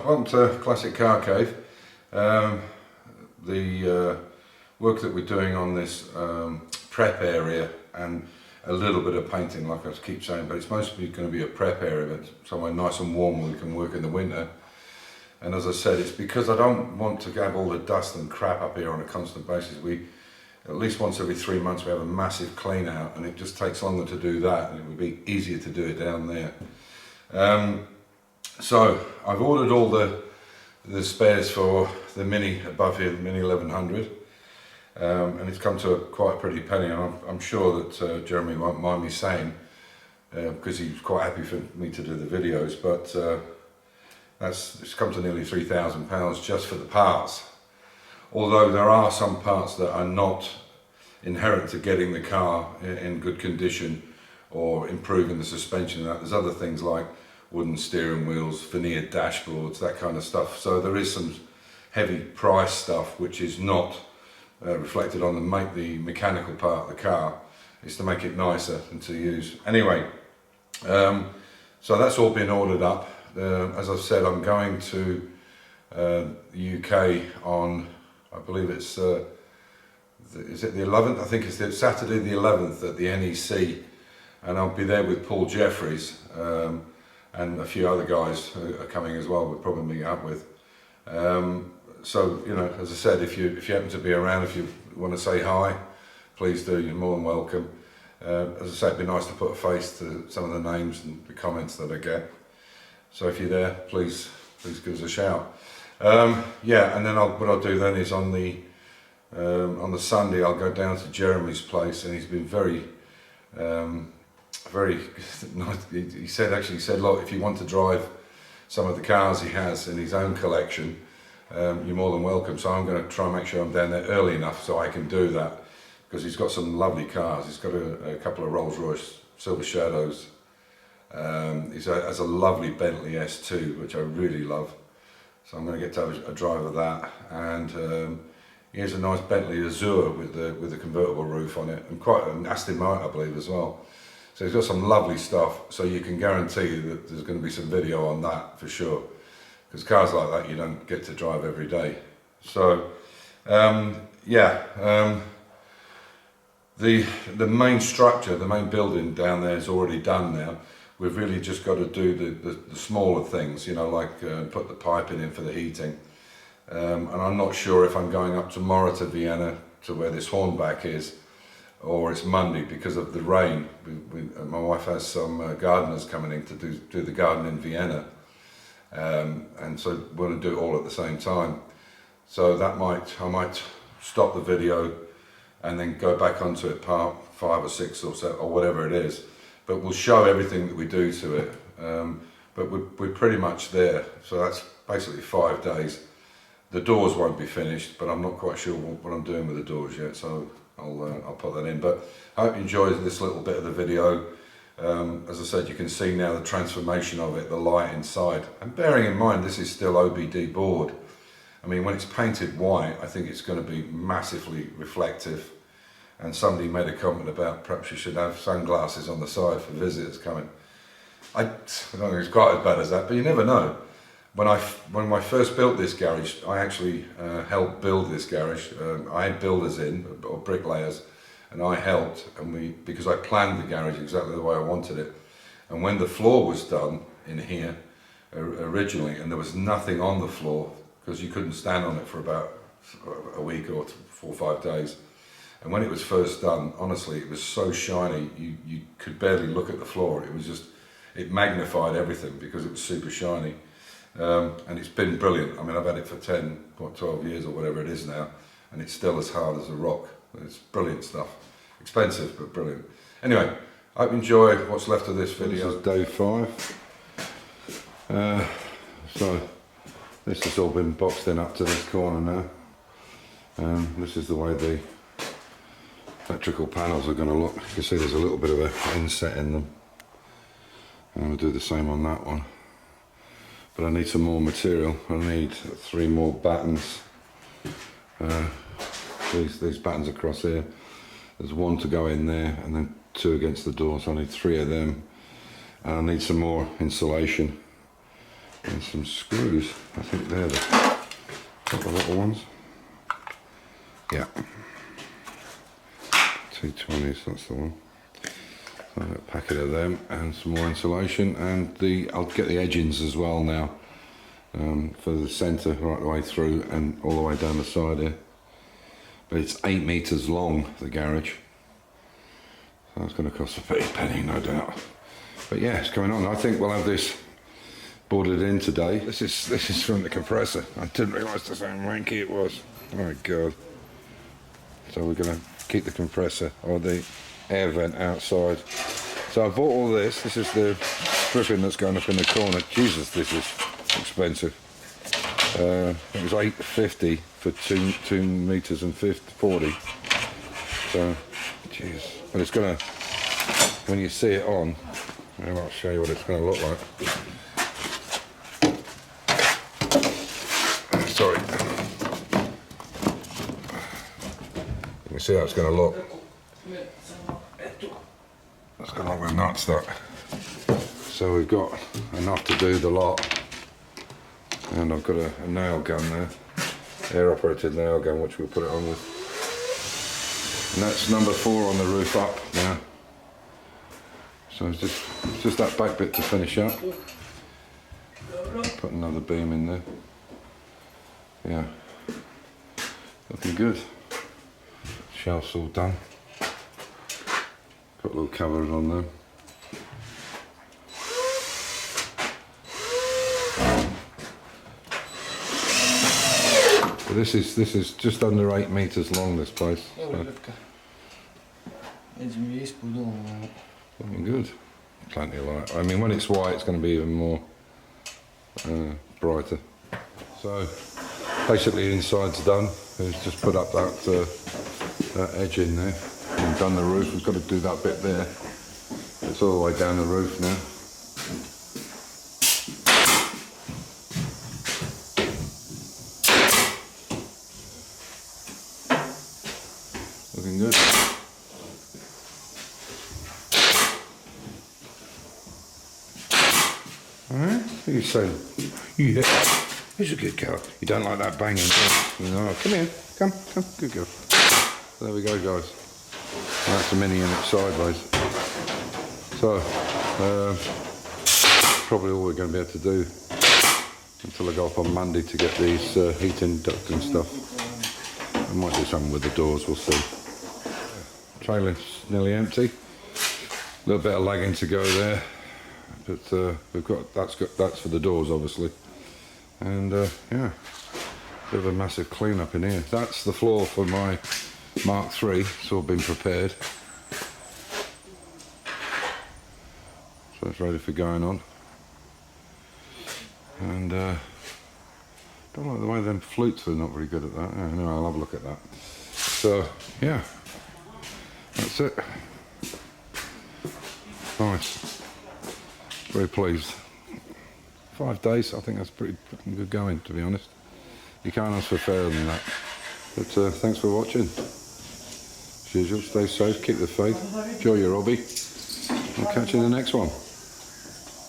welcome to Classic Car Cave. The work that we're doing on this prep area and a little bit of painting, like I keep saying, but it's mostly going to be a prep area, but somewhere nice and warm where we can work in the winter. And as I said, it's because I don't want to have all the dust and crap up here on a constant basis. We, at least once every 3 months, we have a massive clean out, and it just takes longer to do that, and it would be easier to do it down there. So I've ordered all the spares for the Mini above here, the Mini 1100, and it's come to quite a pretty penny. And I'm sure that Jeremy won't mind me saying, because he's quite happy for me to do the videos, but it's come to nearly £3,000 just for the parts. Although there are some parts that are not inherent to getting the car in good condition or improving the suspension and that. There's other things like wooden steering wheels, veneered dashboards, that kind of stuff. So there is some heavy price stuff which is not reflected on the mechanical part of the car. It's to make it nicer and to use. Anyway, so that's all been ordered up. As I've said, I'm going to the UK on, I believe it's, is it the 11th? I think it's Saturday the 11th at the NEC, and I'll be there with Paul Jeffries. And a few other guys are coming as well. We'll probably meet up with. So you know, as I said, if you happen to be around, if you want to say hi, please do. You're more than welcome. As I say, it'd be nice to put a face to some of the names and the comments that I get. So if you're there, please give us a shout. Yeah, and then what I'll do then is on the Sunday I'll go down to Jeremy's place, and he's been very nice. He said, look, if you want to drive some of the cars he has in his own collection, you're more than welcome. So I'm going to try and make sure I'm down there early enough so I can do that, because he's got some lovely cars. He's got a couple of Rolls Royce Silver Shadows. He has a lovely Bentley S2, which I really love. So I'm going to get to have a drive of that. And he has a nice Bentley Azure with the convertible roof on it, and quite an Aston Martin, I believe, as well. So he's got some lovely stuff, so you can guarantee that there's going to be some video on that for sure, because cars like that you don't get to drive every day. So yeah, the main structure, the main building down there is already done now. We've really just got to do the smaller things, you know, like put the piping in for the heating. And I'm not sure if I'm going up tomorrow to Vienna, to where this hornback is, or it's Monday because of the rain. My wife has some gardeners coming in to do the garden in Vienna, and so we're going to do it all at the same time. So that I might stop the video and then go back onto it part 5 or 6 or so, or whatever it is. But we'll show everything that we do to it. But we're pretty much there. So that's basically 5 days. The doors won't be finished, but I'm not quite sure what I'm doing with the doors yet. So I'll put that in, but I hope you enjoy this little bit of the video. As I said, you can see now the transformation of it, the light inside, and bearing in mind this is still OBD board. I mean, when it's painted white, I think it's going to be massively reflective, and somebody made a comment about perhaps you should have sunglasses on the side for visitors coming. I don't think it's quite as bad as that, but you never know. When I first built this garage, I actually helped build this garage. I had builders in, or bricklayers, and I helped, and because I planned the garage exactly the way I wanted it. And when the floor was done in here originally, and there was nothing on the floor, because you couldn't stand on it for about a week or 4 or 5 days. And when it was first done, honestly, it was so shiny, you could barely look at the floor. It was just, it magnified everything because it was super shiny. And it's been brilliant. I mean, I've had it for 12 years or whatever it is now, and it's still as hard as a rock. It's brilliant stuff. Expensive, but brilliant. Anyway, I hope you enjoy what's left of this video. This is day 5. So this has all been boxed in up to this corner now. This is the way the electrical panels are going to look. You can see there's a little bit of an inset in them. I'm going to do the same on that one. But I need some more material. I need 3 more battens. These battens across here. There's 1 to go in there, and then 2 against the door. So I need 3 of them. And I need some more insulation. And some screws. I think they're the little ones. Yeah. 220s, that's the one. So I've got a packet of them and some more insulation, and I'll get the edgings as well now, for the centre right the way through and all the way down the side here. But it's 8 metres long, the garage. So it's going to cost a pretty penny, no doubt. But yeah, it's going on. I think we'll have this boarded in today. This is from the compressor. I didn't realise just how wanky it was. Oh my god. So we're going to keep the compressor or the air vent outside. So I bought all this. This is the stripping that's going up in the corner. Jesus, this is expensive. It was $8.50 for 2 meters and 40. So, jeez. But it's gonna, when you see it on, I'll show you what it's gonna look like. Sorry. You can see how it's gonna look. It's gonna look like nuts, that. So we've got enough to do the lot. And I've got a nail gun there, air operated nail gun, which we'll put it on with. And that's number 4 on the roof up now. So it's just that back bit to finish up. Put another beam in there. Yeah, looking good. Shelf's all done. Got a little cover on there. This is just under 8 meters long, this place. So. Looking good. Plenty of light. I mean, when it's white, it's going to be even more brighter. So basically, inside's done. We've just put up that edge in there and done the roof. We've got to do that bit there. It's all the way down the roof now. Looking good. Alright, what are you saying? Yeah, he's a good girl. You don't like that banging, do you? No, come here, come, good girl. There we go, guys. That's a mini unit sideways. So, probably all we're going to be able to do until I go up on Monday to get these heating duct and stuff. I might do something with the doors, we'll see. Trailer's nearly empty. A little bit of lagging to go there, but we've got that's for the doors, obviously. And yeah, bit of a massive clean up in here. That's the floor for my Mark III. It's all been prepared, so it's ready for going on. And don't like the way them flutes are not very good at that. Yeah, anyway, I'll have a look at that. So yeah, that's it. Nice. Very pleased. 5 days, I think that's pretty good going, to be honest. You can't ask for fairer than that. But thanks for watching. As usual, stay safe, keep the faith, enjoy your hobby. I'll catch you in the next one.